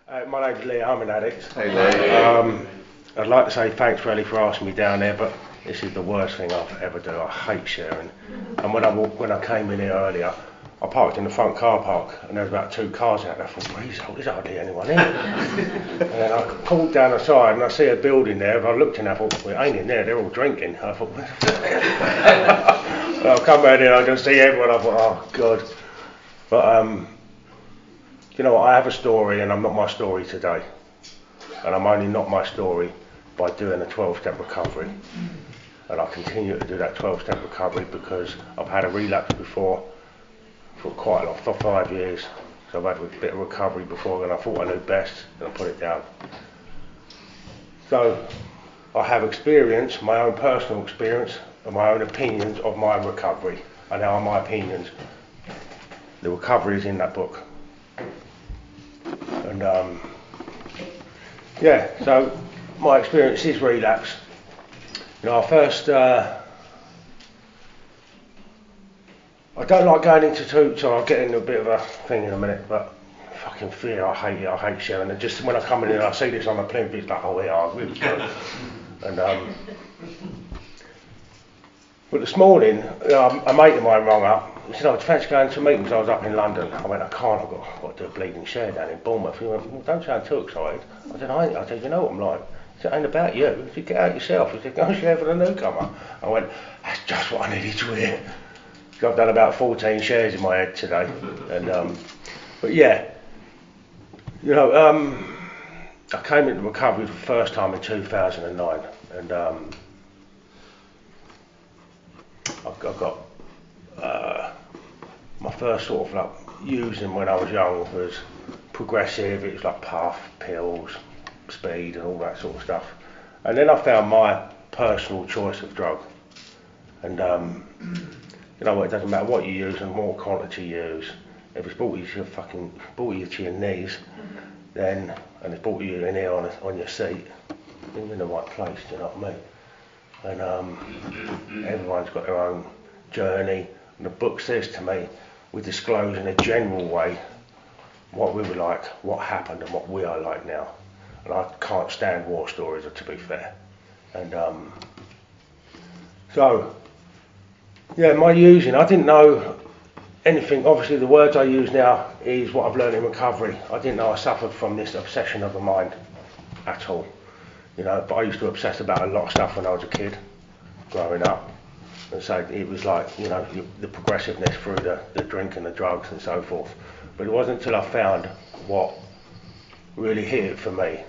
My name's Lee, I'm an addict. Hey Lee. I'd like to say thanks really for asking me down there, but this is the worst thing I've ever done. I hate sharing. And when I came in here earlier, I parked in the front car park and there was about 2 cars out there. I thought, there's hardly anyone here. And then I pulled down the side and I see a building there. I looked in there, I thought, well, it ain't in there, they're all drinking. I thought, well, I'll come round here, I can see everyone. I thought, oh God. But you know what, I have a story and I'm not my story today. And I'm only not my story by doing a 12-step recovery. And I continue to do that 12-step recovery because I've had a relapse before for quite a lot, for 5 years. So I've had a bit of recovery before and I thought I knew best and I put it down. So I have experience, my own personal experience and my own opinions of my recovery. And now my opinions, the recovery is in that book. And yeah, so my experience is relapse. You know, I don't like going into toots, so I'll get into a bit of a thing in a minute, but fucking fear, I hate it, I hate sharing. And just when I come in and I see this on the plinth, it's like, oh yeah, I really do. And but this morning, a mate of mine rang up. He said, I'd fancy going to meetings. I was up in London. I went, I can't, I've got to do a bleeding share down in Bournemouth. He went, well, don't sound too excited. I said, I ain't. I said, you know what I'm like. He said, it ain't about you. He said, get out yourself. He said, go and share for the newcomer. I went, that's just what I needed to hear. I've done about 14 shares in my head today. And but yeah, you know, I came into recovery for the first time in 2009. And I got my first sort of like using when I was young was progressive. It was like puff, pills, speed and all that sort of stuff. And then I found my personal choice of drug. And you know what, it doesn't matter what you use and what quantity you use. If it's brought you to your knees, then, and it's brought you in here on your seat, you're in the right place, do you know what I mean? And everyone's got their own journey. And the book says to me, we disclose in a general way what we were like, what happened and what we are like now. And I can't stand war stories, to be fair. And so, yeah, my using, I didn't know anything. Obviously the words I use now is what I've learned in recovery. I didn't know I suffered from this obsession of the mind at all. You know, but I used to obsess about a lot of stuff when I was a kid, growing up. And so it was like, you know, the progressiveness through the drink and the drugs and so forth. But it wasn't until I found what really hit it for me.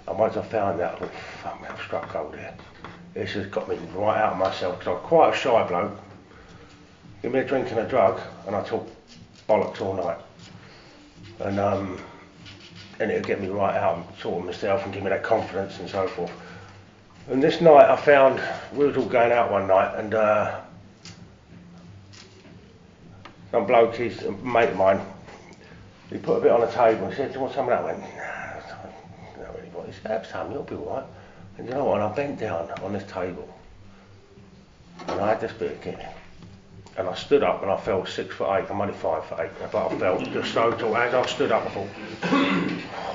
And once I found that, I thought, fuck me, I've struck gold here. This has got me right out of myself, because I was quite a shy bloke. Give me a drink and a drug, and I talk bollocks all night. And it'll get me right out and sort of myself and give me that confidence and so forth. And this night I found, we was all going out one night and some bloke, he's a mate of mine, he put a bit on the table and he said, do you want some of that? I went, nah, I don't really want it. He said, have some, you'll be alright. And you know what, and I bent down on this table and I had this bit of kit. And I stood up and I felt 6'8", I'm only 5'8", but I felt just so tall. As I stood up I thought,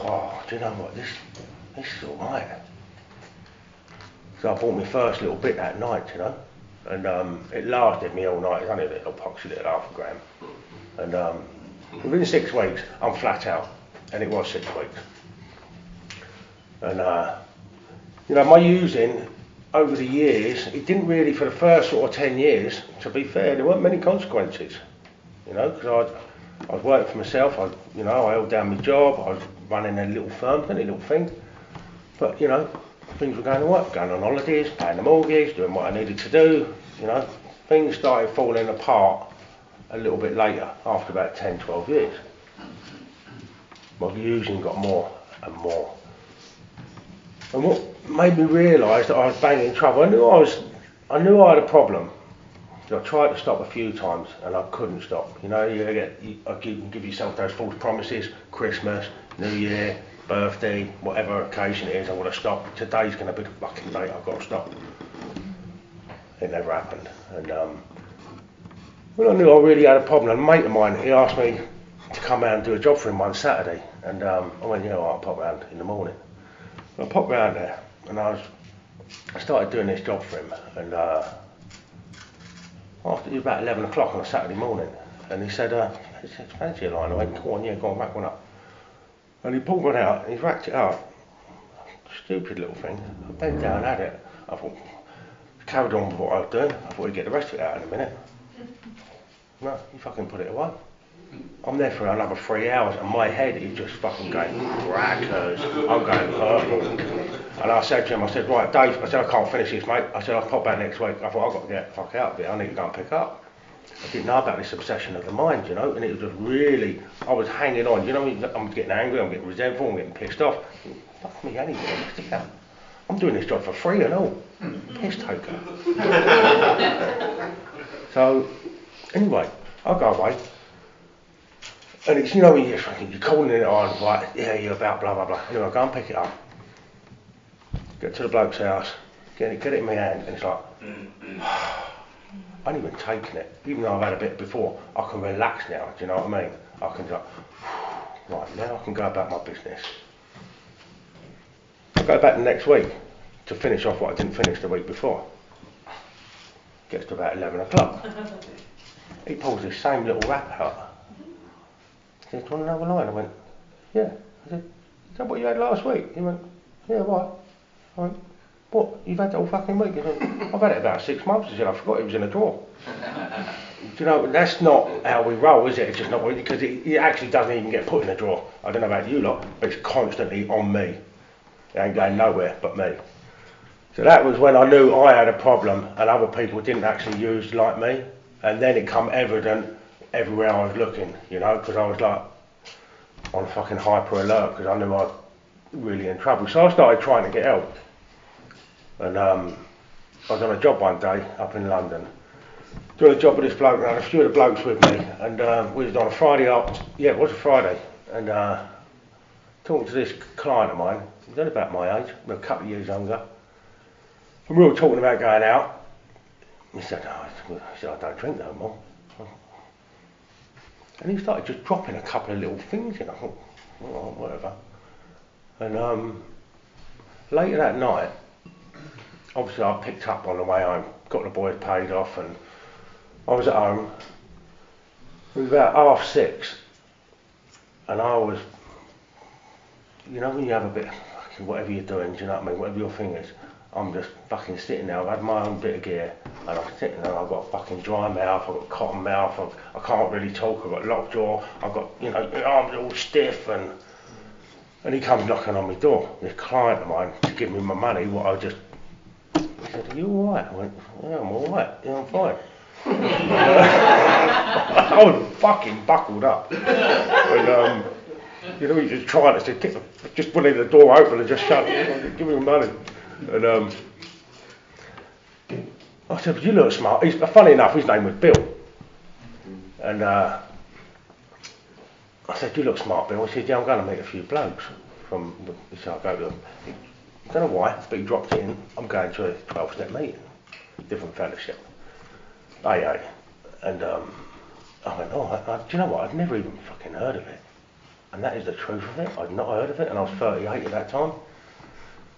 oh, do you know what, this is alright. So I bought my first little bit that night, you know, and it lasted me all night. It's only a little poxy little half a gram. And within 6 weeks, I'm flat out, and it was 6 weeks. And you know, my using over the years, it didn't really, for the first sort of 10 years, to be fair, there weren't many consequences, you know, because I was working for myself. I held down my job. I was running a little firm, a little thing, but you know. Things were going alright, going on holidays, paying the mortgage, doing what I needed to do, you know. Things started falling apart a little bit later, after about 10, 12 years. My using got more and more. And what made me realise that I was banging trouble, I knew I had a problem. So I tried to stop a few times and I couldn't stop. You know, you can give yourself those false promises, Christmas, New Year, birthday, whatever occasion it is, I want to stop. Today's going to be the fucking day I've got to stop. It never happened. And when I knew I really had a problem, a mate of mine, he asked me to come out and do a job for him one Saturday. And I went, yeah, well, I'll pop round in the morning. And I popped round there, and I started doing this job for him, and after it was about 11 o'clock on a Saturday morning, and he said, fancy a line? I went, go on, rack one up. And he pulled one out, and he racked it up. Stupid little thing. I bent down, had it. I thought, carried on with what I was doing. I thought he'd get the rest of it out in a minute. No, he fucking put it away. I'm there for another 3 hours, and my head is just fucking going crackers. I'm going purple. And I said to him, I said, right, Dave, I said, I can't finish this, mate. I said, I'll pop back next week. I thought, I've got to get the fuck out of it. I need to go and pick up. I didn't know about this obsession of the mind, you know, and it was just really, I was hanging on, you know, I'm getting angry, I'm getting resentful, I'm getting pissed off. Fuck me anyway, I'm doing this job for free and all. Piss taker. So, anyway, I go away. And it's, you know, you're calling it on, like, yeah, you're about blah, blah, blah. Anyway, I go and pick it up. Get to the bloke's house, get it in my hand, and it's like, I ain't even taken it. Even though I've had a bit before, I can relax now, do you know what I mean? I can go, right, now I can go about my business. I go back the next week to finish off what I didn't finish the week before. Gets to about 11 o'clock. He pulls this same little wrap out. He said, do you want another line? I went, yeah. I said, is that what you had last week? He went, yeah, why? I went, what? You've had that all fucking week? He said, I've had it about 6 months. He said, I forgot it was in a drawer. Do you know, that's not how we roll, is it? It's just not, because it actually doesn't even get put in a drawer. I don't know about you lot, but it's constantly on me. It ain't going nowhere but me. So that was when I knew I had a problem and other people didn't actually use like me. And then it come evident everywhere I was looking, you know, because I was like on fucking hyper alert because I knew I was really in trouble. So I started trying to get help. And I was on a job one day up in London, doing a job with this bloke, and I had a few of the blokes with me, and we was on a Friday up, yeah, it was a Friday, and talking to this client of mine, he's only about my age, a couple of years younger, and we were talking about going out. He said, I don't drink no more. And he started just dropping a couple of little things, you know, I thought, oh, whatever. And later that night, obviously I picked up on the way home, got the boys paid off, and I was at home. It was about 6:30, and I was, you know, when you have a bit of whatever you're doing, do you know what I mean, whatever your thing is, I'm just fucking sitting there. I've had my own bit of gear, and I'm sitting there, I've got a fucking dry mouth, I've got cotton mouth, I can't really talk, I've got locked jaw, I've got, you know, my arms all stiff, and he comes knocking on my door, this client of mine, to give me my money, what I just, he said, are you alright? I went, yeah, I'm alright, yeah, I'm fine. I was fucking buckled up. And, you know, he just tried to just put the door open and just shut it, give me money. And I said, you look smart. Funny enough, his name was Bill. And I said, you look smart, Bill. He said, yeah, I'm going to meet a few blokes. He said, I'll go to them. I don't know why, but he dropped it in. I'm going to a 12-step meeting, different fellowship, AA. And I went, oh, do you know what? I'd never even fucking heard of it. And that is the truth of it. I'd not heard of it, and I was 38 at that time.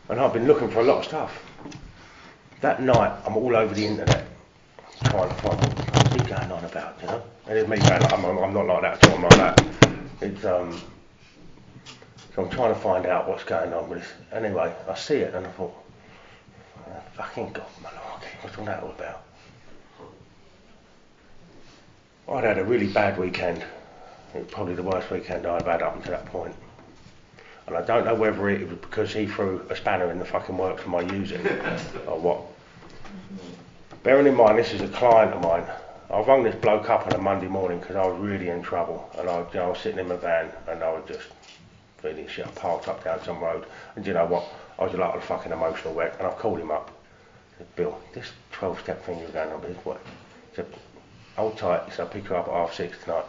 And I've been looking for a lot of stuff. That night, I'm all over the internet, trying to find what's he going on about, you know? And it's me going, I'm not like that at all, I'm like that. It's, so I'm trying to find out what's going on with this. Anyway, I see it, and I thought, oh, fucking God, malarkey, what's all that all about? I'd had a really bad weekend. It was probably the worst weekend I've had up until that point. And I don't know whether it was because he threw a spanner in the fucking works for my using or what. Bearing in mind, this is a client of mine. I rung this bloke up on a Monday morning because I was really in trouble. And I was sitting in my van and I was just feeling shit. I parked up down some road. And you know what? I was like a fucking emotional wreck. And I've called him up. I said, Bill, this 12-step thing you're going on with, what? He said, hold tight. He said, I'll pick you up at 6:30 tonight.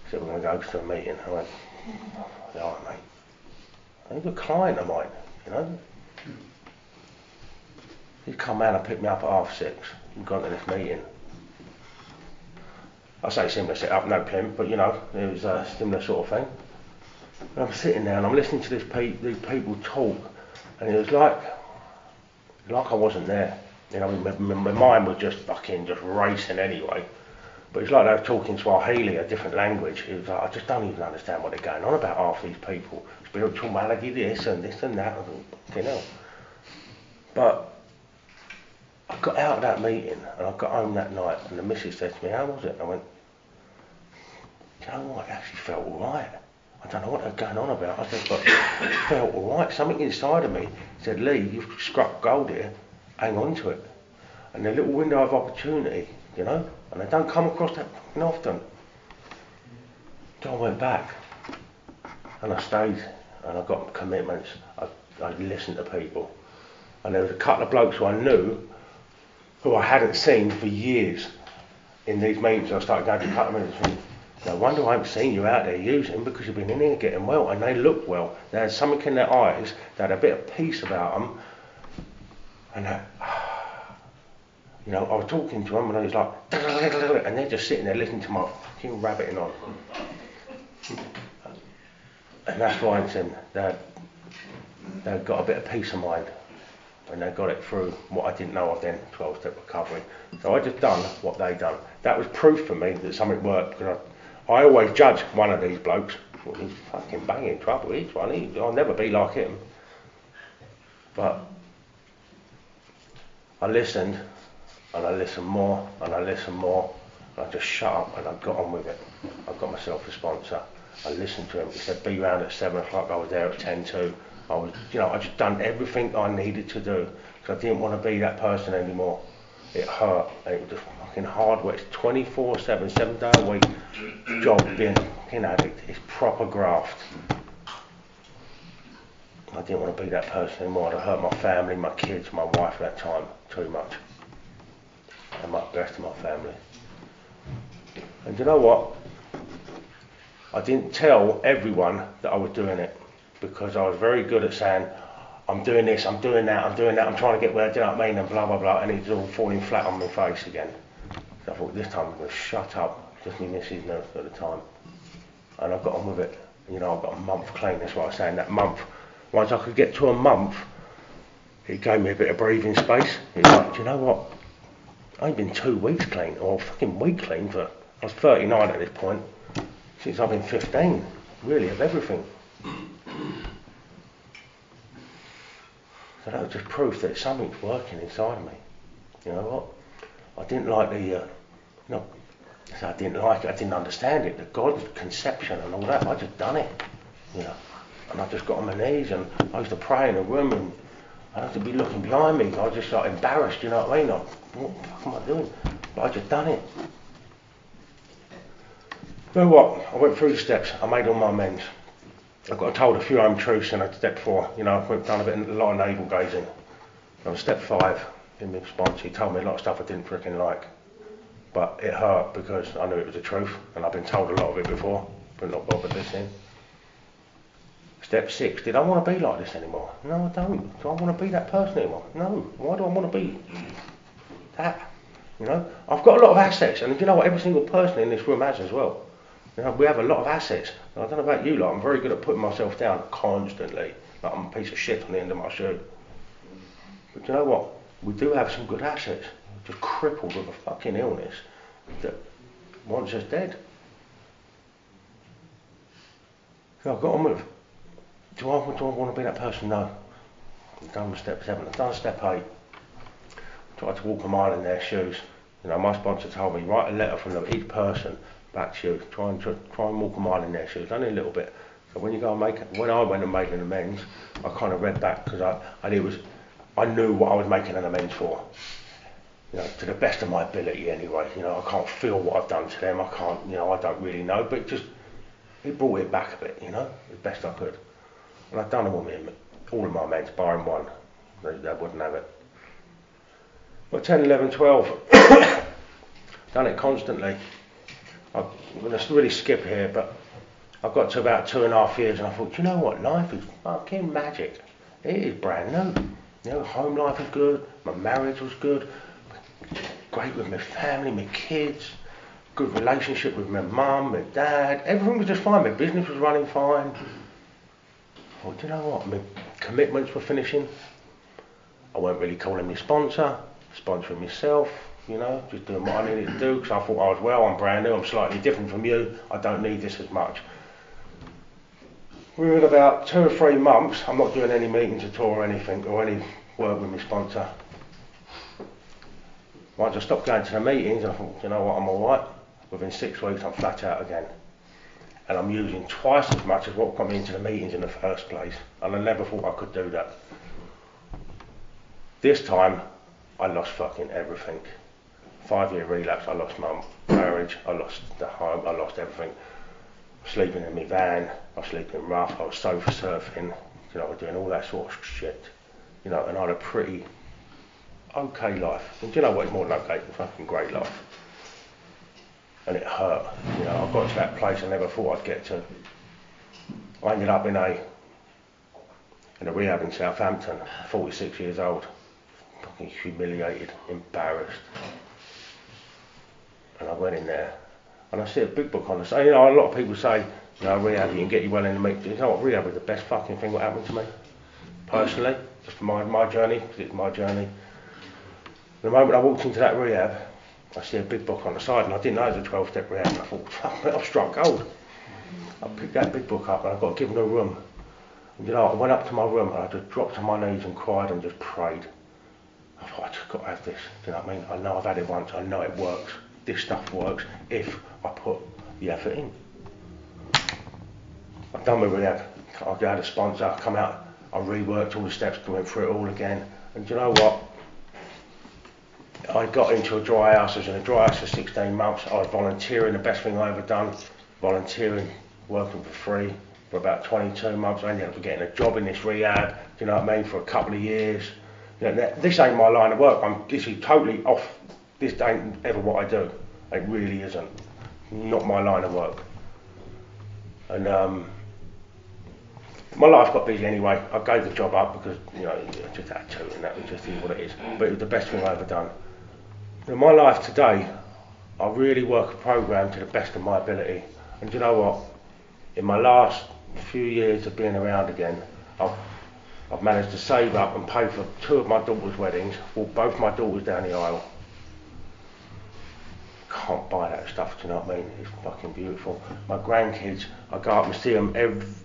He said, we're going to go to a meeting. I went, all right, mate. He's a client of mine, you know. He'd come round and picked me up at 6:30 and gone to this meeting. I say similar set up, no pimp, but you know, it was a similar sort of thing. And I'm sitting there and I'm listening to these people talk, and it was like I wasn't there. You know, my mind was just fucking just racing anyway. But it's like they were talking Swahili, a different language. It was like, I just don't even understand what they're going on about, half these people. Spiritual malady, this and that. You know. But I got out of that meeting and I got home that night, and the missus said to me, "How was it?" I went, "Do you know what? It actually felt alright. I don't know what they're going on about." I said, "But it felt alright. Something inside of me said, Lee, you've struck gold here. Hang on to it." And the little window of opportunity, you know, and they don't come across that fucking often. So I went back and I stayed and I got commitments. I listened to people, and there was a couple of blokes who I knew who I hadn't seen for years in these meetings. I started going to a couple of minutes and no wonder I haven't seen you out there using, because you've been in here getting well, and they look well. They had something in their eyes, they had a bit of peace about them, and that, you know, I was talking to them and I was like, and they're just sitting there listening to my fucking rabbiting on. And that's why it's in. They've got a bit of peace of mind, and they got it through what I didn't know of then, 12-step recovery. So I just done what they done. That was proof for me that something worked, because I always judge one of these blokes. Well, he's fucking banging trouble, each one. I'll never be like him. But I listened, and I listened more, and I listened more, and I just shut up and I got on with it. I got myself a sponsor. I listened to him. He said, "Be round at 7 o'clock. I was there at 10 to. I just done everything I needed to do, because I didn't want to be that person anymore. It hurt, and it was just fucking hard work. It's 24/7, 7 days a week job being a fucking addict. It's proper graft. I didn't want to be that person anymore. I'd hurt my family, my kids, my wife at that time too much, and my rest of my family. And you know what? I didn't tell everyone that I was doing it, because I was very good at saying, I'm doing this, I'm doing that, I'm trying to get where, do you know what I mean, and blah, blah, blah, and it's all falling flat on my face again. So I thought, this time I'm going to shut up, just my missus knew at the time. And I got on with it. You know, I got a month clean, that's what I was saying, that month. Once I could get to a month, it gave me a bit of breathing space. It's like, do you know what? I ain't been 2 weeks clean, or a fucking week clean I was 39 at this point, since I've been 15, really, of everything. So that was just proof that something's working inside of me. You know what? I didn't like I didn't like it, I didn't understand it, the God's conception and all that. I just done it, you know. And I just got on my knees, and I used to pray in a room, and I had to be looking behind me. I was just like embarrassed, you know what I mean? What the fuck am I doing? But I just done it. You know what? I went through the steps. I made all my amends. I got told a few home truths in step 4. You know, I've done a lot of navel gazing. On step 5, in my response, he told me a lot of stuff I didn't freaking like. But it hurt, because I knew it was the truth, and I've been told a lot of it before, but not bothered listening. Step 6, did I want to be like this anymore? No, I don't. Do I want to be that person anymore? No. Why do I want to be that? You know, I've got a lot of assets, and you know what, every single person in this room has as well. You know, we have a lot of assets. I don't know about you, I'm very good at putting myself down constantly, like I'm a piece of shit on the end of my shoe. But you know what? We do have some good assets. Just crippled with a fucking illness that wants us dead. So I've got on with, do I want to be that person? No. I've done step 7. I've done step 8. Tried to walk a mile in their shoes. You know, my sponsor told me, write a letter from each person back to you. Try and walk a mile in their shoes, only a little bit. So when I went and made an amends, I kind of read back, because I knew what I was making an amends for. You know, to the best of my ability anyway. You know, I can't feel what I've done to them. I can't, you know, I don't really know, but it brought it back a bit, you know, as best I could. And I've done all of my amends, barring one. They wouldn't have it. Well, 10, 11, 12, done it constantly. I'm going to really skip here, but I've got to about 2.5 years, and I thought, you know what, life is fucking magic. It is brand new. You know, home life is good, my marriage was good, great with my family, my kids, good relationship with my mum, my dad, everything was just fine, my business was running fine. thought, do you know what? My commitments were finishing. I weren't really calling me sponsor, sponsoring myself, you know, just doing what I needed to do because I thought I was well, I'm brand new, I'm slightly different from you, I don't need this as much. We were in about 2 or 3 months, I'm not doing any meetings at all or anything, or any work with my sponsor. Once I stopped going to the meetings, I thought, you know what, I'm alright. Within 6 weeks, I'm flat out again. And I'm using twice as much as what got me into the meetings in the first place. And I never thought I could do that. This time, I lost fucking everything. 5-year relapse, I lost my marriage, I lost the home, I lost everything. Sleeping in my van, I was sleeping rough, I was sofa surfing, you know, I was doing all that sort of shit. You know, and I had a pretty okay life. And do you know what, it's more than okay, it's a fucking great life. And it hurt, you know, I got to that place I never thought I'd get to. I ended up in a rehab in Southampton, 46 years old, fucking humiliated, embarrassed. And I went in there, and I see a big book on the side. You know, a lot of people say, you know, rehab, you can get you well in the meat. You know what, rehab was the best fucking thing that happened to me, personally, just for my journey, because it's my journey. The moment I walked into that rehab, I see a big book on the side, and I didn't know it was a 12-step rehab, and I thought, fuck, I've struck gold. I picked that big book up, and I got given a room. And you know, I went up to my room, and I just dropped on my knees and cried and just prayed. I thought, I just got to have this, do you know what I mean? I know I've had it once, I know it works. This stuff works if I put the effort in. I've done my rehab, I had a sponsor, I come out, I reworked all the steps, going through it all again, and do you know what? I got into a dry house, I was in a dry house for 16 months, I was volunteering, the best thing I ever done, volunteering, working for free for about 22 months. I ended up getting a job in this rehab, do you know what I mean, for a couple of years. You know, this ain't my line of work, this is totally off, this ain't ever what I do, it really isn't, not my line of work. And my life got busy anyway, I gave the job up because, you know, I just had to, and that was just what it is, but it was the best thing I ever done. In my life today, I really work a program to the best of my ability. And do you know what? In my last few years of being around again, I've managed to save up and pay for 2 of my daughter's weddings, walked both my daughters down the aisle. Can't buy that stuff, do you know what I mean? It's fucking beautiful. My grandkids, I go up and see them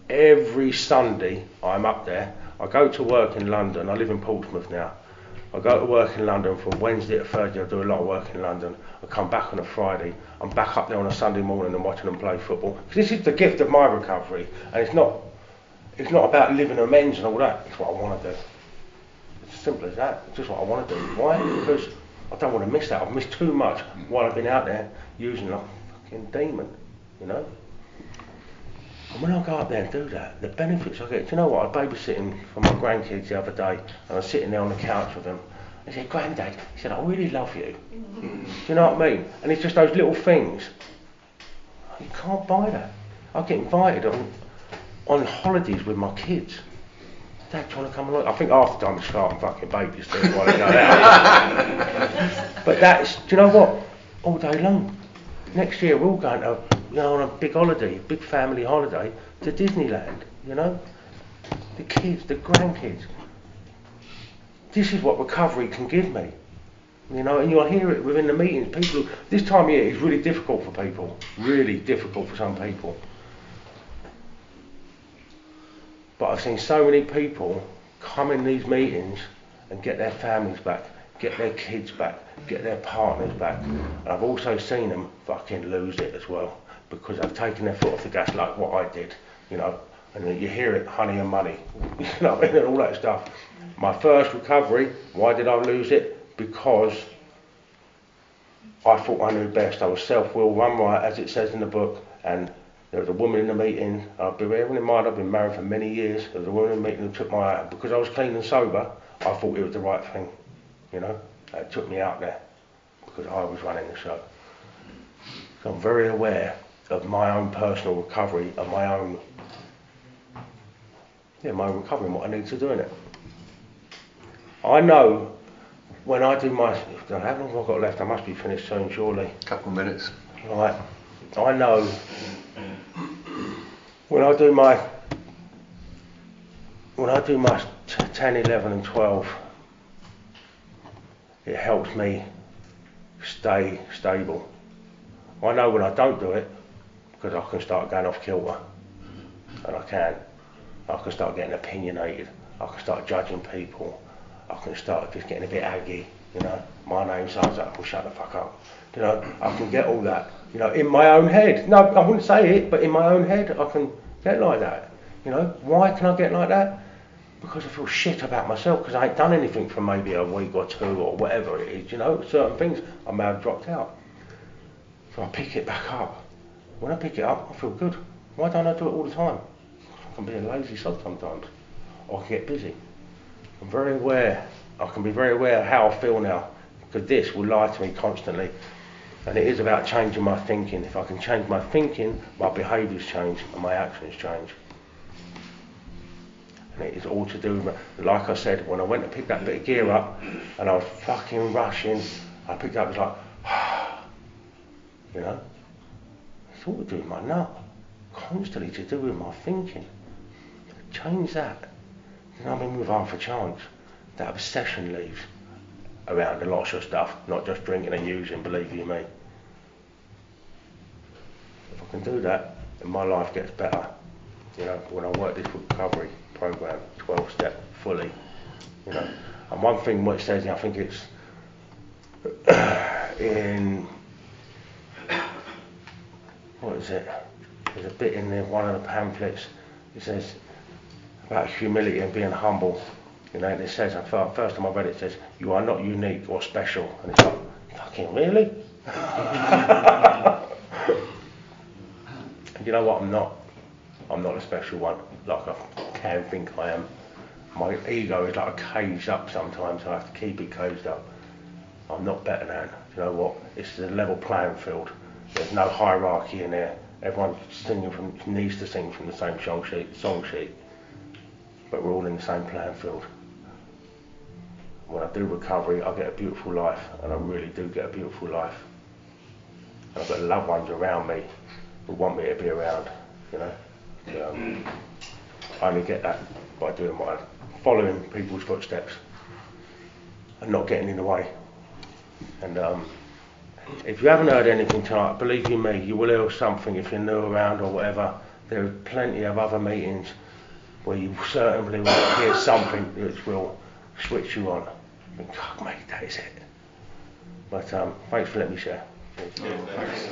every Sunday. I'm up there. I go to work in London. I live in Portsmouth now. I go to work in London from Wednesday to Thursday. I do a lot of work in London. I come back on a Friday. I'm back up there on a Sunday morning and watching them play football. This is the gift of my recovery, and it's not about living amends and all that. It's what I want to do. It's as simple as that. It's just what I want to do. Why? Because I don't want to miss that. I've missed too much while I've been out there using like a fucking demon, you know. And when I go up there and do that, the benefits I get, do you know what, I was babysitting for my grandkids the other day, and I was sitting there on the couch with them. I said, Granddad, he said, I really love you. Do you know what I mean? And it's just those little things. You can't buy that. I get invited on holidays with my kids. Dad, do you want to come along? I think half the time it's starting fucking babies do while they go out. But that's, do you know what? All day long. Next year we're all going to, you know, on a big holiday, a big family holiday to Disneyland, you know? The kids, the grandkids. This is what recovery can give me. You know, and you'll hear it within the meetings. People, this time of year is really difficult for people. Really difficult for some people. But I've seen so many people come in these meetings and get their families back, get their kids back, get their partners back. And I've also seen them fucking lose it as well, because they've taken their foot off the gas like what I did, you know. And you hear it, honey and money, you know what I mean, and all that stuff. My first recovery, why did I lose it? Because I thought I knew best. I was self-willed, run right, as it says in the book, and there was a woman in the meeting, bearing in mind I've been married for many years, there was a woman in the meeting who took my out. Because I was clean and sober, I thought it was the right thing, you know. It took me out there, because I was running the show. So I'm very aware of my own personal recovery, of my own recovery and what I need to do in it. I know when I do my, how long have I got left? I must be finished soon, surely. Couple of minutes. Right. I know when I do my when I do my 10, 11 and 12, it helps me stay stable. I know when I don't do it, because I can start going off kilter, and I can start getting opinionated, I can start judging people, I can start just getting a bit aggy, you know, my name sounds like, well, shut the fuck up, you know, I can get all that, you know, in my own head. No, I wouldn't say it, but in my own head I can get like that, you know. Why can I get like that? Because I feel shit about myself, because I ain't done anything for maybe a week or two or whatever it is, you know, certain things I may have dropped out. So I pick it back up. When I pick it up, I feel good. Why don't I do it all the time? I can be a lazy sod sometimes, or I can get busy. I'm very aware, I can be very aware of how I feel now, because this will lie to me constantly. And it is about changing my thinking. If I can change my thinking, my behaviours change and my actions change. And it is all to do with, like I said, when I went to pick that bit of gear up and I was fucking rushing, I picked up, it was like, you know, it's all to do with my nut, constantly to do with my thinking. Change that. You know, I mean, with half a chance, that obsession leaves around a lot of stuff, not just drinking and using, believe you me. If I can do that, then my life gets better. You know, when I work this recovery program, 12-step fully, you know. And one thing what it says, I think it's in, what is it? There's a bit in there, one of the pamphlets, it says about humility and being humble. You know, and it says, first time I read it, it says, you are not unique or special. And it's like, fucking really? And you know what, I'm not a special one, like I can think I am. My ego is like caged up sometimes, so I have to keep it caged up. I'm not better than. You know what, it's a level playing field. There's no hierarchy in there. Everyone needs to sing from the same song sheet. But we're all in the same playing field. When I do recovery, I get a beautiful life, and I really do get a beautiful life. And I've got loved ones around me who want me to be around, you know. I only get that by following people's footsteps and not getting in the way. And if you haven't heard anything tonight, believe you me, you will hear something if you're new around or whatever. There are plenty of other meetings where you certainly will hear something which will switch you on. I think, God, mate, that is it. But thanks for letting me share. Yeah, thanks.